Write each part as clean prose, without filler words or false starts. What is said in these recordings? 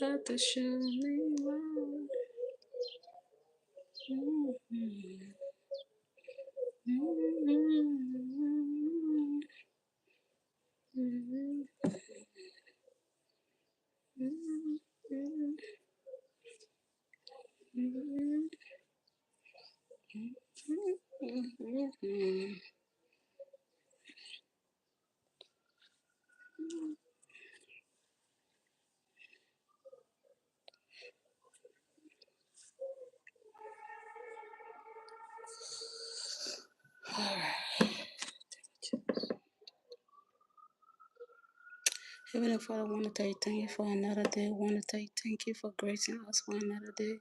got to show me why. Mhm. Mhm. Mhm. Mhm. Mhm. Mhm. Heavenly Father, I want to tell you thank you for another day. I want to tell you thank you for gracing us for another day.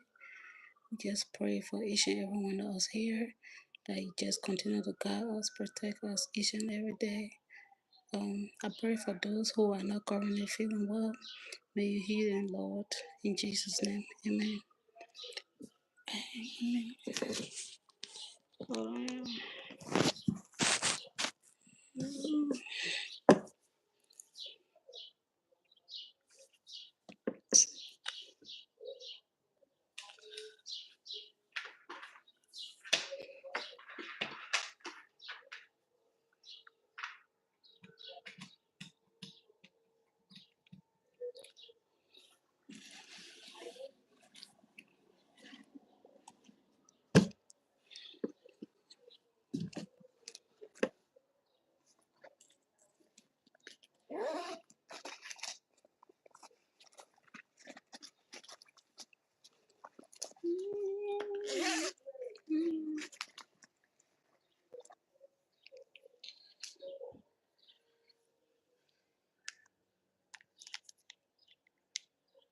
We just pray for each and every one of us here that you just continue to guide us, protect us each and every day. I pray for those who are not currently feeling well. May you heal them, Lord. In Jesus' name, amen. Amen.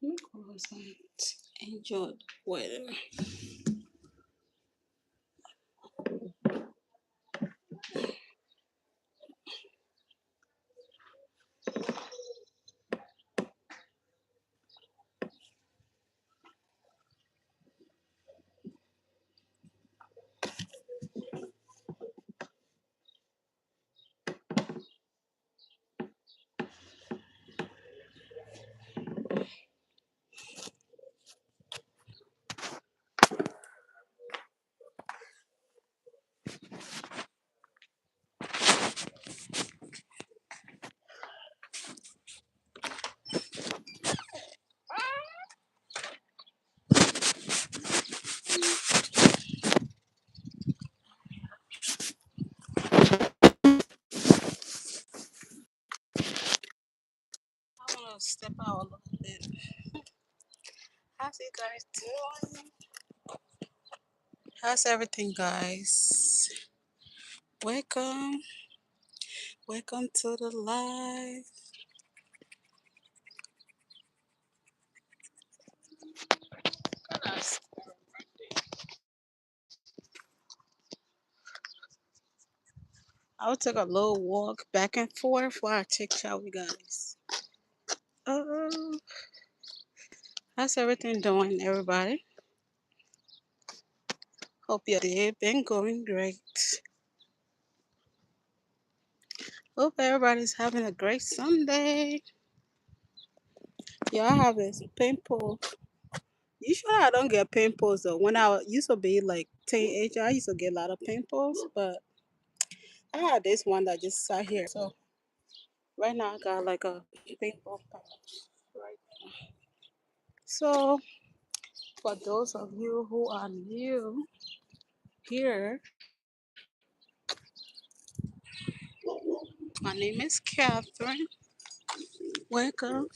Because I enjoyed weather. I want to step out a little bit. How's you guys doing? How's everything, guys? Welcome. Welcome to the live. I'll take a little walk back and forth while I take care of you guys. Oh, how's everything doing, everybody? Hope your day been going great. Hope everybody's having a great Sunday. Yeah, I have this pimple. Usually I don't get pimples though. When I used to be like teenager, I used to get a lot of pimples, but I had this one that just sat here. So right now I got like a pimple patch. Right. So for those of you who are new here, my name is Catherine. Welcome,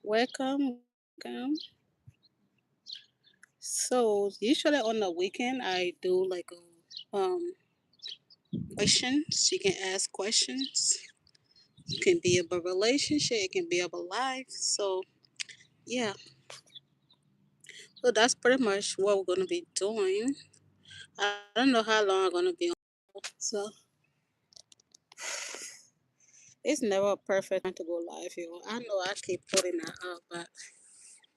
welcome, welcome. So usually on the weekend I do like a questions. You can ask questions. It can be about relationship. It can be about life. So yeah, so that's pretty much what we're gonna be doing. I don't know how long I'm gonna be on. So it's never a perfect time to go live, yo. I know I keep putting that out, but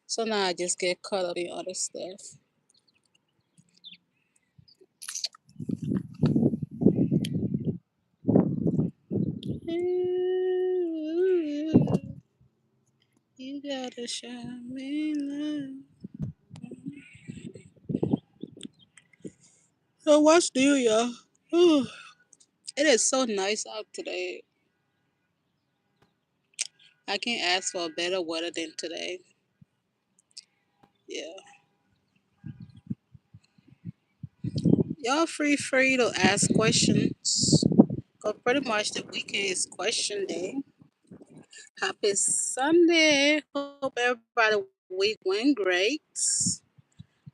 so now I just get caught up in other stuff. gotta show me love. So what's new, y'all? Whew. It is so nice out today. I can't ask for a better weather than today. Yeah. Y'all free to ask questions. Cause pretty much the weekend is question day. Happy Sunday. Hope everybody week went great.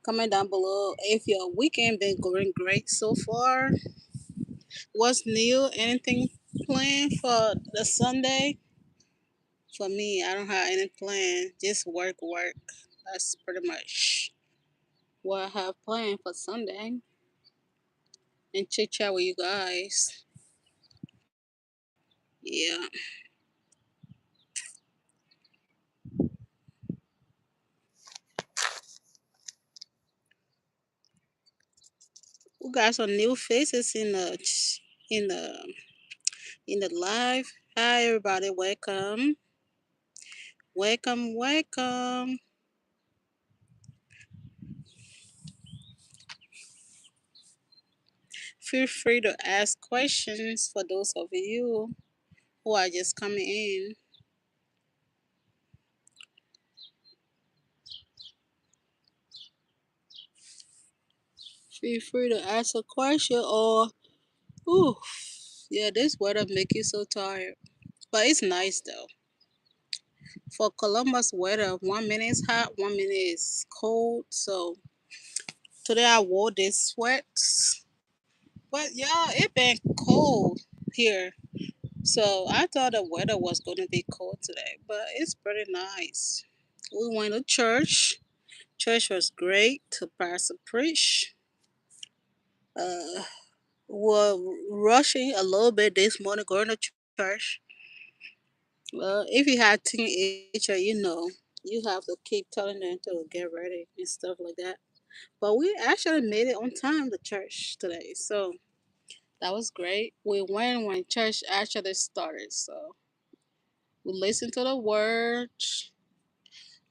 Comment down below if your weekend been going great so far. What's new? Anything planned for the Sunday? For me, I don't have any plan. Just work. That's pretty much what I have planned for Sunday. And chit chat with you guys. Yeah. We got some new faces in the in the live. Hi everybody, welcome. Feel free to ask questions for those of you who are just coming in. Feel free to ask a question or ooh, yeah, this weather make you so tired. But it's nice though. For Columbus weather, 1 minute is hot, 1 minute is cold. So today I wore this sweats. But yeah, it been cold here. So I thought the weather was gonna be cold today, but it's pretty nice. We went to church. Church was great to Pastor preach. Uh, were rushing a little bit this morning going to church. Well, if you had teenager, you have to keep telling them to get ready and stuff like that. But we actually made it on time to church today, so that was great. We went when church actually started, so we listened to the word,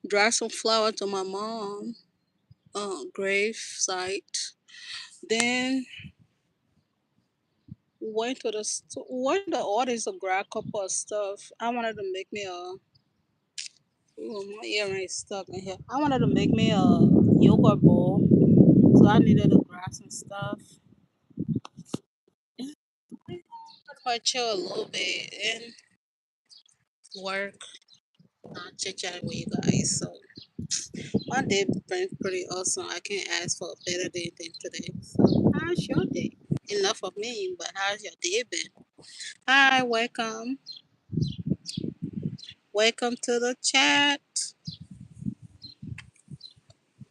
drive some flower to my mom, grave site. Then we went to went to the audience to grab a couple of stuff. I wanted to make me a. Ooh, my earring is stuck in here. I wanted to make me a yogurt bowl, so I needed to grab some stuff. Quite chill a little bit and work. Not chit chat with you guys. So my day been pretty awesome. I can't ask for a better day than today. So how's your day? Enough of me, but how's your day been? Hi, welcome to the chat.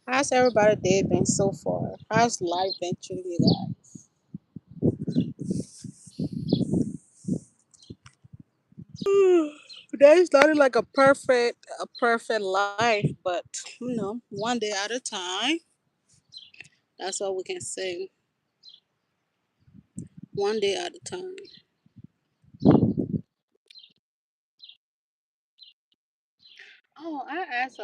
How's everybody day been so far? How's life been treating you guys? Today's not like a perfect life, but one day at a time. That's all we can say. One day at a time. Oh, I asked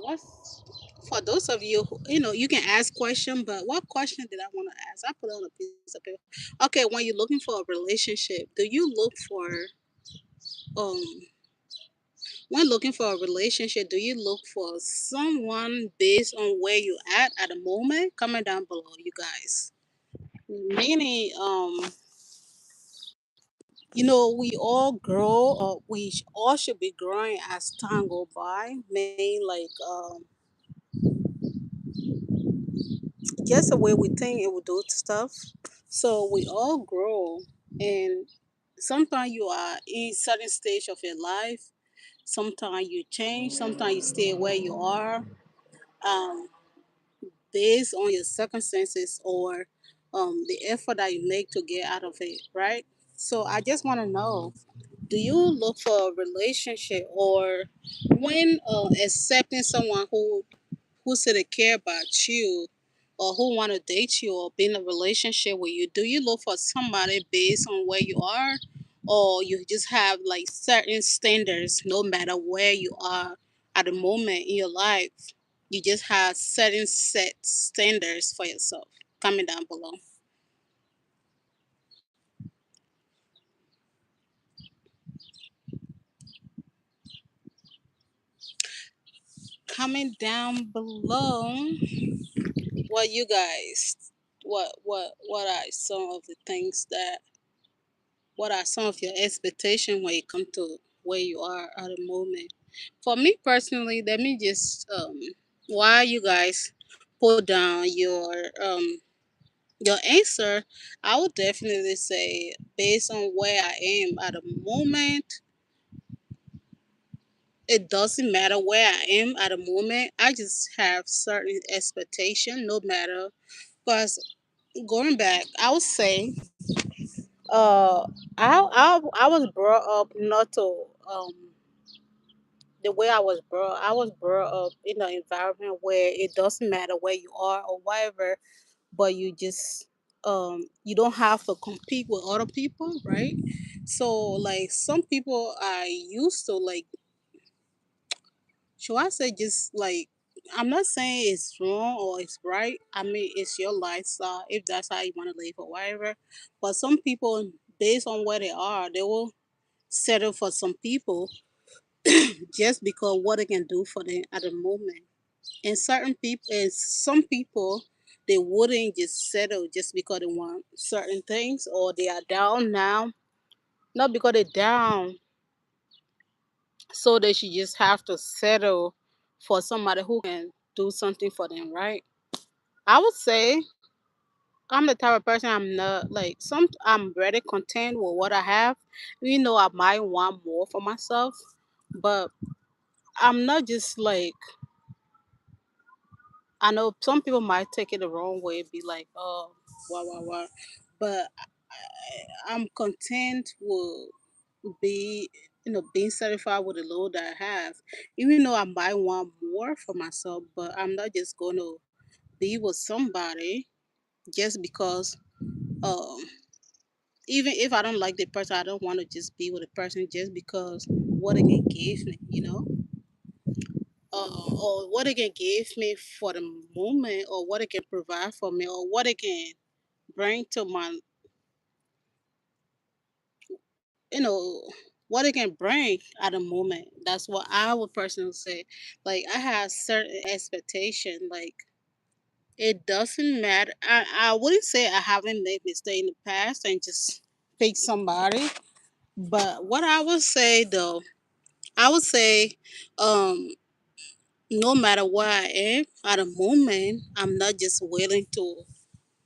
what's for those of you who, you can ask question, but what question did I want to ask? I put it on a piece of paper. Okay, when you're looking for a relationship, do you look for um when looking for a relationship, do you look for someone based on where you at the moment? Comment down below, you guys. Meaning, we all grow, or all should be growing as time go by. Meaning, like, just the way we think it will do stuff. So we all grow, and sometimes you are in certain stage of your life. Sometimes you change. Sometimes you stay where you are. Um, Based on your circumstances or the effort that you make to get out of it, right? So I just want to know, do you look for a relationship or when accepting someone who said they care about you or who want to date you or be in a relationship with you, do you look for somebody based on where you are or you just have like certain standards no matter where you are at the moment in your life, you just have certain set standards for yourself. Comment down below. Comment down below what you guys, what are some of the things that, what are some of your expectations when it comes to where you are at the moment. For me personally, let me just while you guys put down your answer, I would definitely say based on where I am at the moment, it doesn't matter where I am at the moment. I just have certain expectation, no matter, because going back, I would say, uh, I was brought up not to the way I was brought up in an environment where it doesn't matter where you are or whatever, but you just you don't have to compete with other people, right? So like some people I used to like, should I say, just like, I'm not saying it's wrong or it's right. I mean, it's your lifestyle if that's how you want to live or whatever. But some people, based on where they are, they will settle for some people just because what they can do for them at the moment. And certain people, and some people, they wouldn't just settle just because they want certain things or they are down now. Not because they're down, so they should just have to settle for somebody who can do something for them, right? I would say I'm the type of person, I'm not like some, I'm very content with what I have. You know, I might want more for myself, but I'm not just like, I know some people might take it the wrong way, be like, oh, what. But I'm content with be being satisfied with the load that I have. Even though I might want more for myself, but I'm not just gonna be with somebody just because um even if I don't like the person, I don't want to just be with a person just because what they can give me, or what they can give me for the moment, or what they can provide for me, or what they can bring to my, you know, what it can bring at the moment. That's what I would personally say. Like I have certain expectation. Like it doesn't matter. I wouldn't say I haven't made mistake in the past and just pick somebody. But what I would say though, I would say, um, no matter where I am at the moment, I'm not just willing to.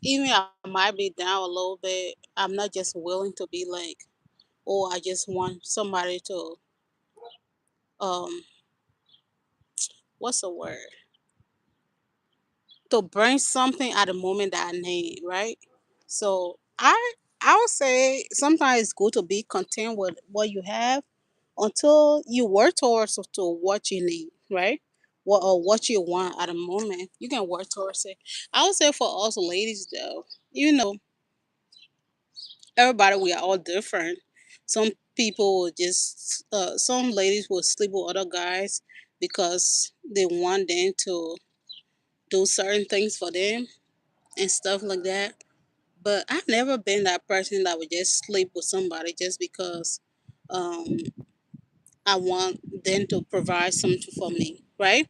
Even I might be down a little bit. I'm not just willing to be like, oh, I just want somebody to um what's the word, to bring something at the moment that I need, right? So I would say sometimes it's good to be content with what you have until you work towards to what you need, right? What, or what you want at the moment, you can work towards it. I would say for us ladies though, everybody, we are all different. Some people will just some ladies will sleep with other guys because they want them to do certain things for them and stuff like that. But I've never been that person that would just sleep with somebody just because um, I want them to provide something for me, right?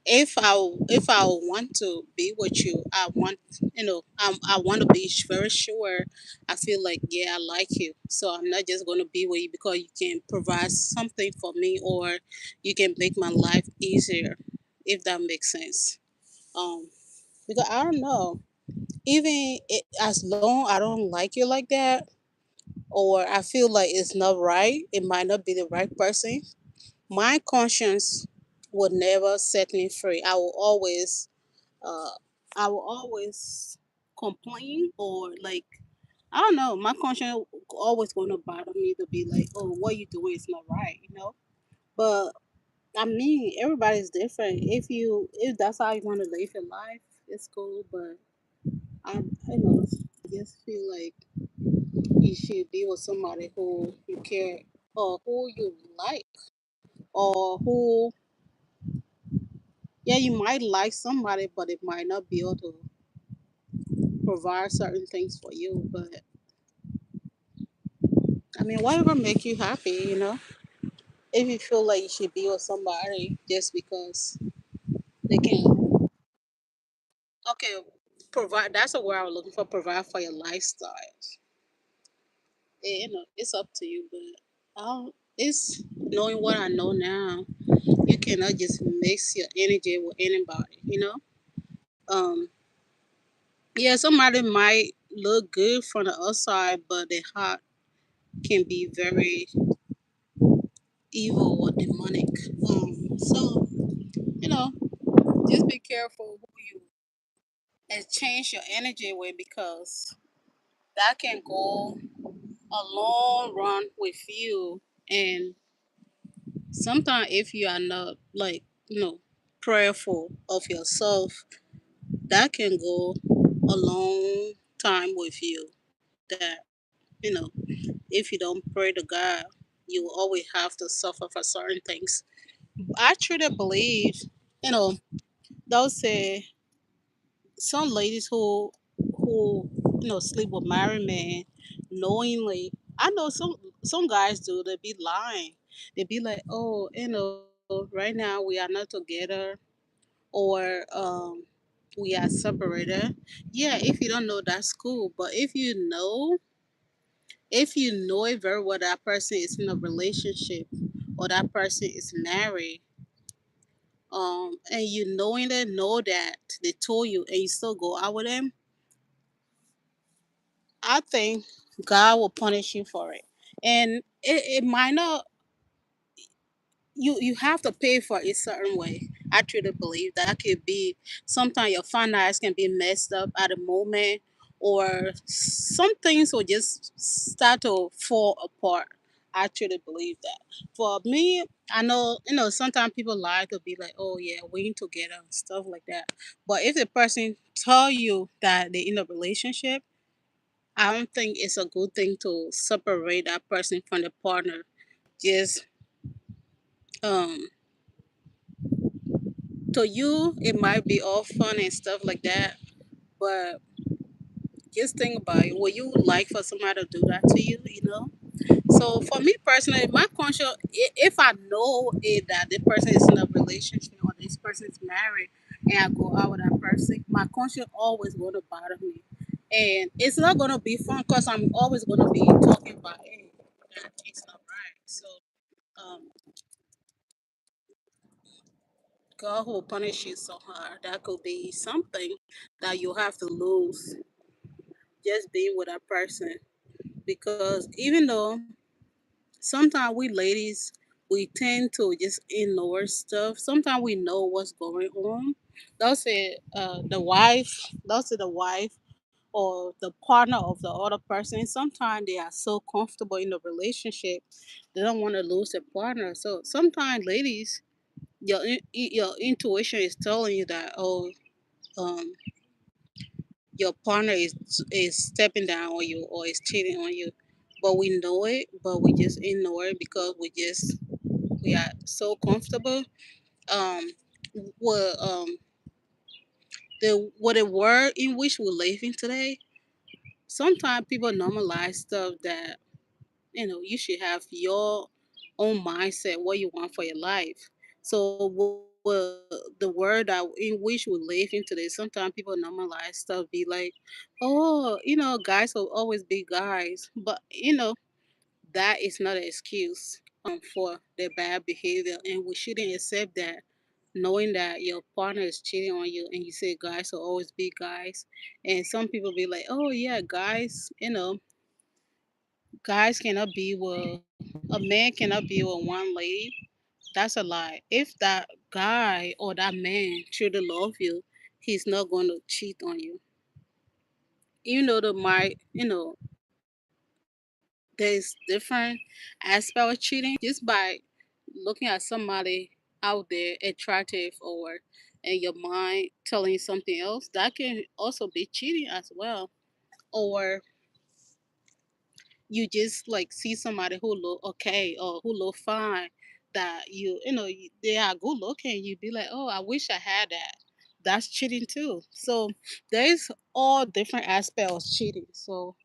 If I want to be with you, I want, I want to be very sure. I feel like, yeah, I like you, so I'm not just going to be with you because you can provide something for me or you can make my life easier, if that makes sense. Because I don't know, even as long I don't like you like that, or I feel like it's not right, it might not be the right person, my conscience would never set me free. Uh, I will always complain, or like, I don't know, my conscience always going to bother me to be like, oh, what you doing is not right. But I mean, everybody's different. If that's how you want to live your life, it's cool. But I just feel like you should be with somebody who you care, or who you like, or who Yeah, you might like somebody, but it might not be able to provide certain things for you. But I mean, whatever make you happy, if you feel like you should be with somebody just because they can, okay, provide. That's a word I was looking for. Provide for your lifestyle. It's up to you, but it's knowing what I know now. You cannot just mix your energy with anybody. Yeah, somebody might look good from the outside, but their heart can be very evil or demonic. So you know, just be careful who you exchange your energy with, because that can go a long run with you. And sometimes, if you are not like prayerful of yourself, that can go a long time with you. That you know, if you don't pray to God, you will always have to suffer for certain things. I truly believe, you know, they'll say some ladies who sleep with married men knowingly. I know some guys do. They be lying. They be like, oh, right now we are not together, or we are separated. Yeah, if you don't know, that's cool. But if you know it very well, that person is in a relationship or that person is married, and you knowing that know that they told you and you still go out with them, I think God will punish you for it. And it might not, you have to pay for it a certain way. I truly believe that could be, sometimes your finance can be messed up at the moment, or some things will just start to fall apart. I truly believe that. For me, I know, sometimes people lie to be like, oh yeah, we ain't together and stuff like that. But if the person tell you that they're in a relationship, I don't think it's a good thing to separate that person from the partner. Just um to you it might be all fun and stuff like that, but just think about it. Would you like for somebody to do that to you? So for me personally, my conscience, if I know it that the person is in a relationship or this person is married and I go out with that person, my conscience always going to bother me. And it's not going to be fun because I'm always going to be talking about, hey, that is not right. So um, God will punish you so hard. That could be something that you have to lose just being with that person. Because even though sometimes we ladies, we tend to just ignore stuff. Sometimes we know what's going on. They'll say the wife or the partner of the other person. Sometimes they are so comfortable in the relationship, they don't want to lose their partner. So sometimes, ladies, your intuition is telling you that, oh, um, your partner is stepping down on you or is cheating on you, but we know it, but we just ignore it because we are so comfortable. um what the world in which we live in today, sometimes people normalize stuff that you should have your own mindset what you want for your life. So the word that in which we live in today, sometimes people normalize stuff, be like, oh, guys will always be guys, but that is not an excuse for their bad behavior, and we shouldn't accept that. Knowing that your partner is cheating on you, and you say guys will always be guys, and some people be like, oh yeah, guys cannot be with a man cannot be with one lady. That's a lie. If that guy or that man truly love you, he's not going to cheat on you. Even though there's different aspect of cheating, just by looking at somebody out there attractive, or in your mind telling you something else, that can also be cheating as well. Or you just like see somebody who look okay or who look fine, that they are good looking, you'd be like, oh, I wish I had that. That's cheating too. So there's all different aspects of cheating. So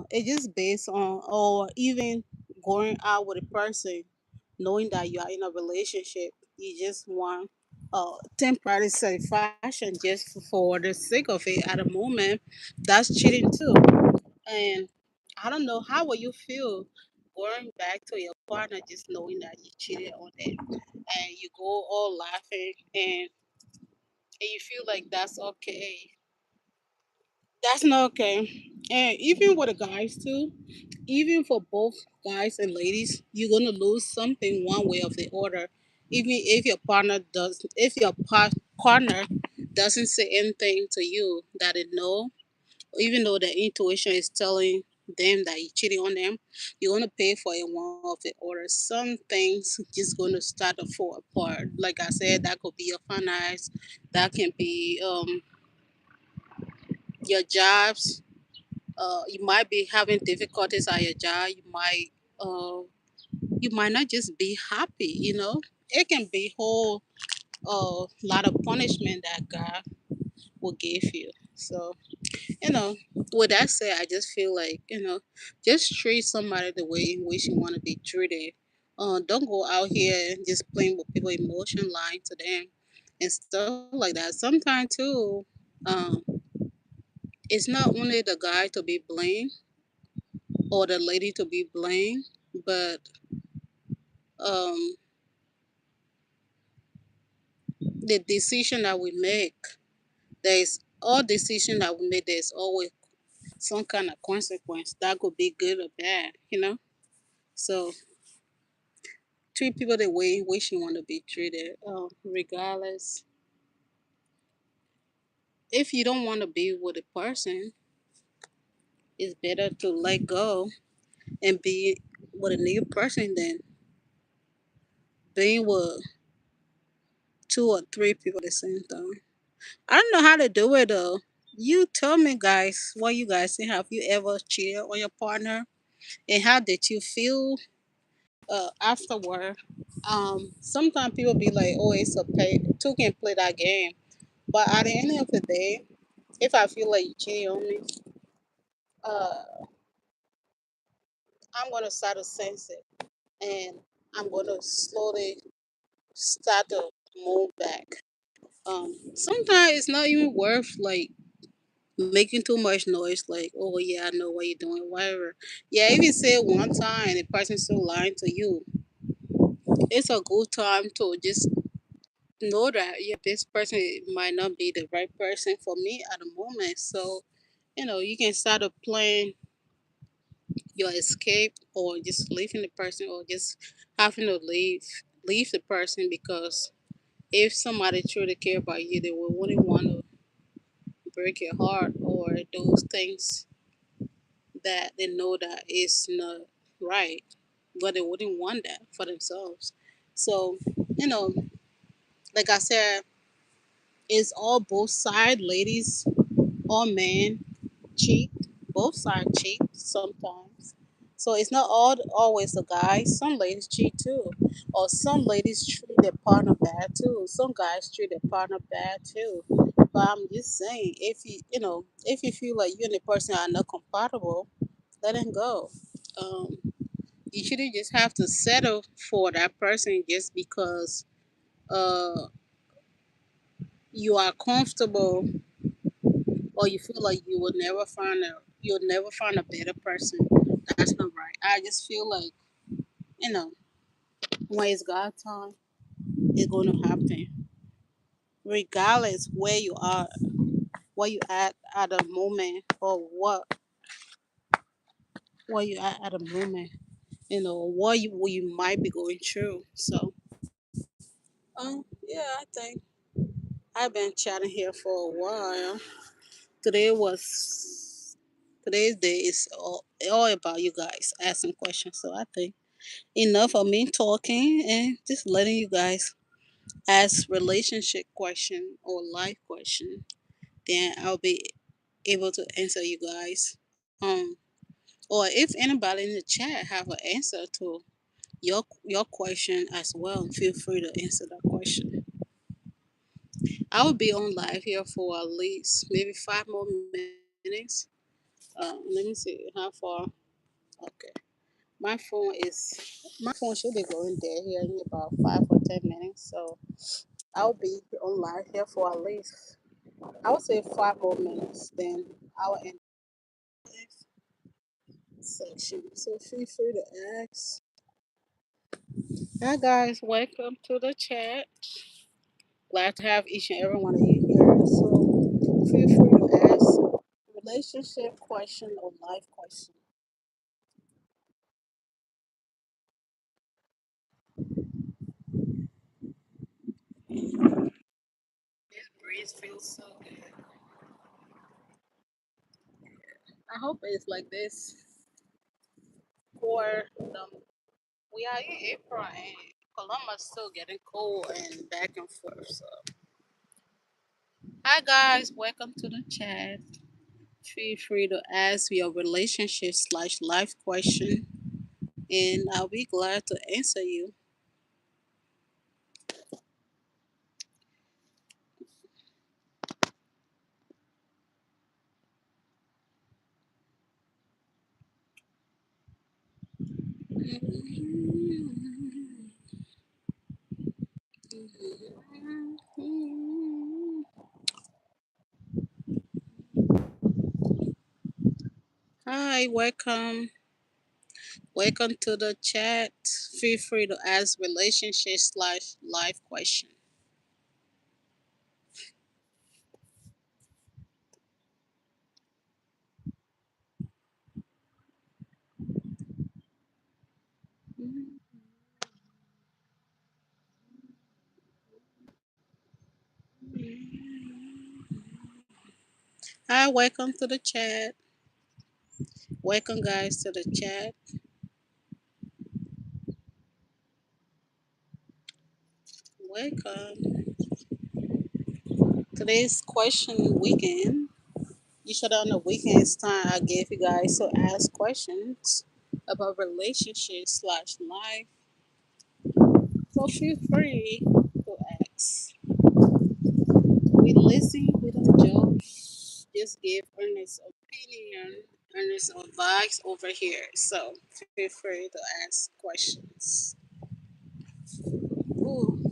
it just based on, or even going out with a person, knowing that you are in a relationship, you just want temporary satisfaction just for the sake of it at the moment. That's cheating too. And I don't know, how will you feel going back to your partner just knowing that you cheated on them, and you go all laughing, and you feel like that's okay. That's not okay. And even with the guys too, even for both guys and ladies, you're gonna lose something one way or the other. Even if your partner doesn't say anything to you that they know, even though the intuition is telling them that you're cheating on them, you're gonna pay for it one of the other. Some things just gonna start to fall apart. Like I said, that could be your finance, that can be your jobs. You might be having difficulties at your job. Uh, you might not just be happy. It can be whole lot of punishment that God will give you. So with that said, I just feel like just treat somebody the way in which you want to be treated. Don't go out here and just playing with people emotion, lying to them and stuff like that. Sometimes too, um, it's not only the guy to be blamed or the lady to be blamed, but um, the decision that we make. There's all decision that we make. There's always some kind of consequence that could be good or bad. So treat people the way in which you want to be treated, regardless. If you don't want to be with a person, it's better to let go and be with a new person than being with two or three people at the same time. I don't know how to do it though. You tell me, guys, what you guys think. Have you ever cheated on your partner, and how did you feel afterward? Sometimes people be like, "Oh, it's a pay. Two can play that game," but at the end of the day, if I feel like you cheating on me, uh, I'm gonna start to sense it, and I'm gonna slowly start to move back. Sometimes it's not even worth like making too much noise. Like, oh yeah, I know what you're doing, whatever. Yeah, if you say it one time and the person's still lying to you, it's a good time to just know that yeah, this person might not be the right person for me at the moment. So you can start a plan your escape, or just leaving the person, or just having to leave the person, because if somebody truly care about you, they wouldn't want to break your heart or those things that they know that is not right, but they wouldn't want that for themselves. So you know like I said, it's all both side, ladies or men cheat. Both sides cheat sometimes. So it's not always the guys. Some ladies cheat too. Or some ladies treat their partner bad too. Some guys treat their partner bad too. But I'm just saying, if you feel like you and the person are not compatible, let him go. Um, you shouldn't just have to settle for that person just because uh you are comfortable, or you feel like you'll never find a better person. That's not right. I just feel like, you know, when it's God time, it's gonna happen. Regardless where you are, where you at the moment, or what you at the moment, what you might be going through. So yeah, I think I've been chatting here for a while. Today was today's day is all about you guys asking questions. So I think enough of me talking and just letting you guys ask relationship question or life question. Then I'll be able to answer you guys. Or if anybody in the chat have an answer to your question as well. Feel free to answer that question. I will be on live here for at least maybe 5 more minutes. Let me see how far. Okay, my phone should be going dead here in about 5 or 10 minutes. So I'll be on live here for at least, I would say 5 more minutes. Then I will end this section. So feel free to ask. Hi guys, welcome to the chat. Glad to have each and every one of you here. So feel free to ask relationship question or life question. This breeze feels so good. I hope it's like this for we are in April and Columbus still getting cold and back and forth. So hi guys, welcome to the chat. Feel free to ask your relationship slash life question and I'll be glad to answer you. Hi, welcome. Welcome to the chat. Feel free to ask relationship slash life question. Hi, welcome to the chat. Welcome, guys, to the chat. Welcome. Today's question weekend. Usually on the weekends time, I gave you guys to ask questions about relationships slash life. So feel free to ask. We listen, we don't judge. Just give earnest opinion, earnest advice over here. So feel free to ask questions. Ooh.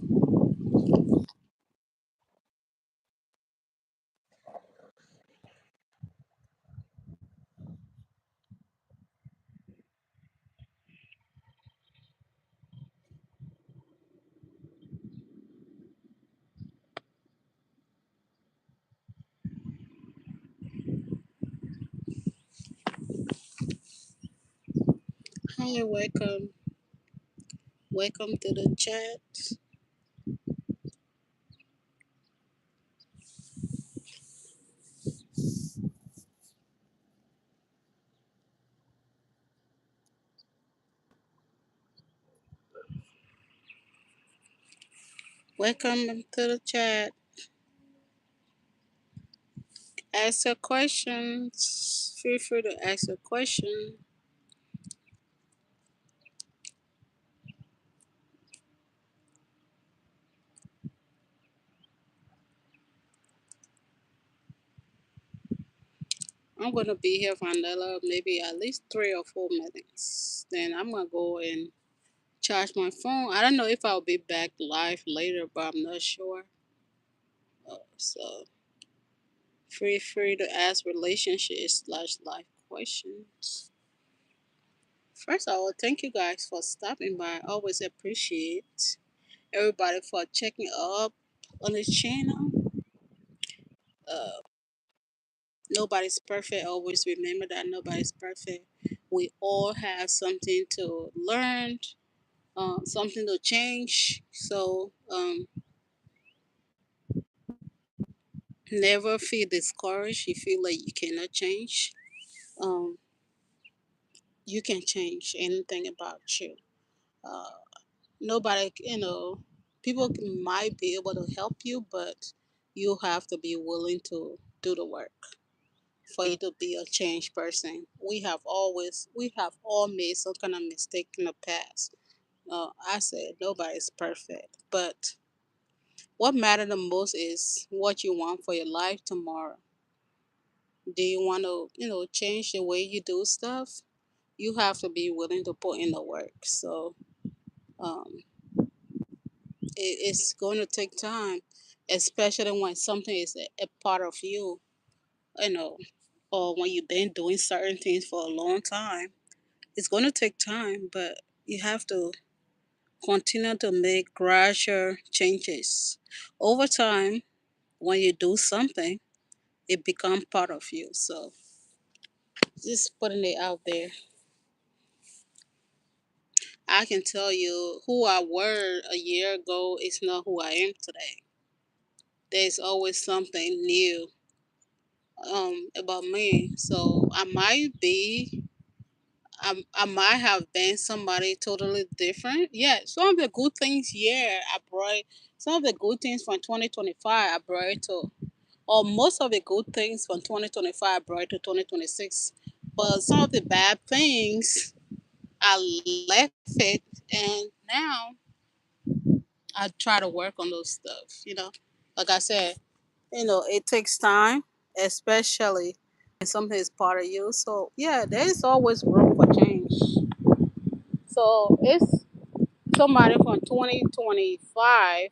Hi, welcome. Welcome to the chat. Welcome to the chat. Ask your questions. Feel free to ask a question. I'm gonna be here for another maybe at least 3 or 4 minutes. Then I'm gonna go and charge my phone. I don't know if I'll be back live later, but I'm not sure. So feel free to ask relationship slash life questions. First of all, thank you guys for stopping by. I always appreciate everybody for checking up on this channel. Uh, Nobody's perfect. Always remember that nobody's perfect. We all have something to learn, something to change. So never feel discouraged. You feel like you cannot change. Um, you can change anything about you. Uh, Nobody, people might be able to help you, but you have to be willing to do the work for you to be a changed person. We have all made some kind of mistake in the past. I said nobody's perfect, but what matters the most is what you want for your life tomorrow. Do you want to, change the way you do stuff? You have to be willing to put in the work. So um, it's going to take time, especially when something is a part of you, you know, or when you've been doing certain things for a long time. It's going to take time, but you have to continue to make gradual changes. Over time, when you do something, it becomes part of you. So just putting it out there. I can tell you who I were a year ago is not who I am today. There's always something new about me. So I might have been somebody totally different. Yeah, some of the good things, yeah, I brought some of the good things from 2025 I brought to, or most of the good things from 2025 I brought to 2026. But some of the bad things I left it, and now I try to work on those stuff. Like I said, it takes time, especially when something is part of you. So yeah, there is always room for change. So it's somebody from 2025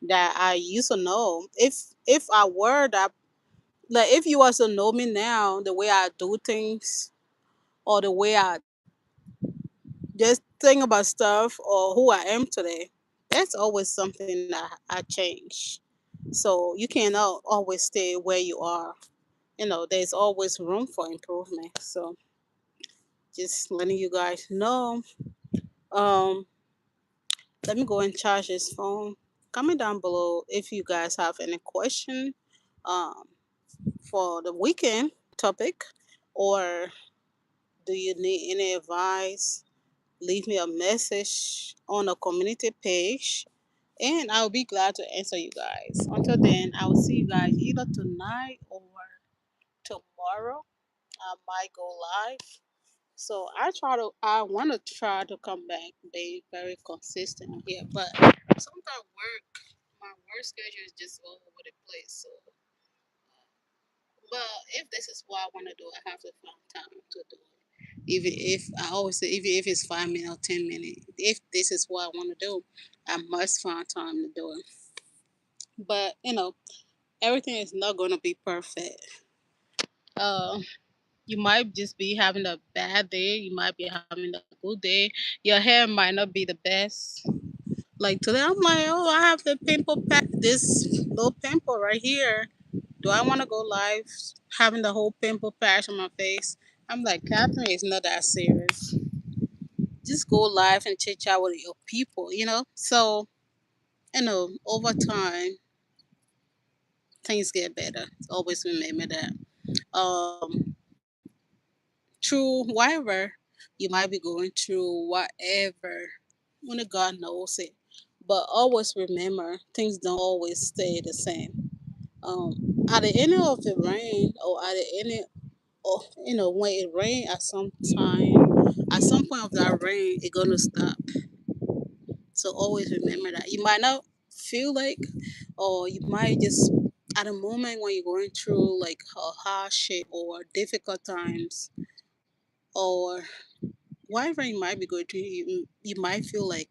that I used to know. If I were that, like, if you was to know me now, the way I do things, or the way I just think about stuff, or who I am today, that's always something that I change. So you cannot always stay where you are. There's always room for improvement. So just letting you guys know. Um, Let me go and charge this phone. Comment down below if you guys have any question um, for the weekend topic, or do you need any advice? Leave me a message on the community page, and I'll be glad to answer you guys. Until then, I will see you guys either tonight or tomorrow. I might go live. So I want to try to come back, be very consistent here. But sometimes my work schedule is just all over the place. So, but if this is what I want to do, I have to find time to do it. Even if I always say, even if it's 5 minutes or 10 minutes, if this is what I want to do, I must find time to do it. But everything is not going to be perfect. Uh, you might just be having a bad day. You might be having a good day. Your hair might not be the best. Like today, I'm like, oh, I have the pimple patch, this little pimple right here. Do I want to go live having the whole pimple patch on my face? I'm like, Catherine, it's not that serious. Just go live and chit chat with your people. So, over time, things get better. Always remember that. Through whatever you might be going through, whatever, only God knows it. But always remember, things don't always stay the same. At the end of the rain, or at the end of, when it rain at some time, at some point of that rain, it's gonna stop. So always remember that. You might not feel like, or you might just at a moment when you're going through like a hardship or difficult times, or whatever you might be going through, you might feel like,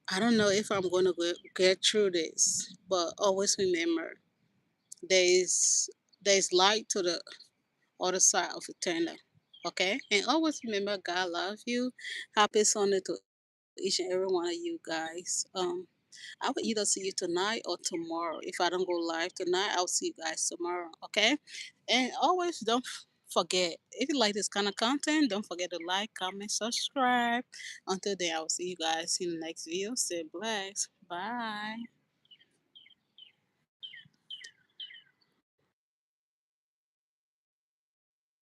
I don't know if I'm going to get through this. But always remember, there's light to the other side of the tunnel. Okay? And always remember, God loves you. Happy Sunday to each and every one of you guys. I will either see you tonight or tomorrow. If I don't go live tonight, I'll see you guys tomorrow. Okay? And always don't forget, if you like this kind of content, don't forget to like, comment, subscribe. Until then, I will see you guys in the next video. Stay blessed. Bye.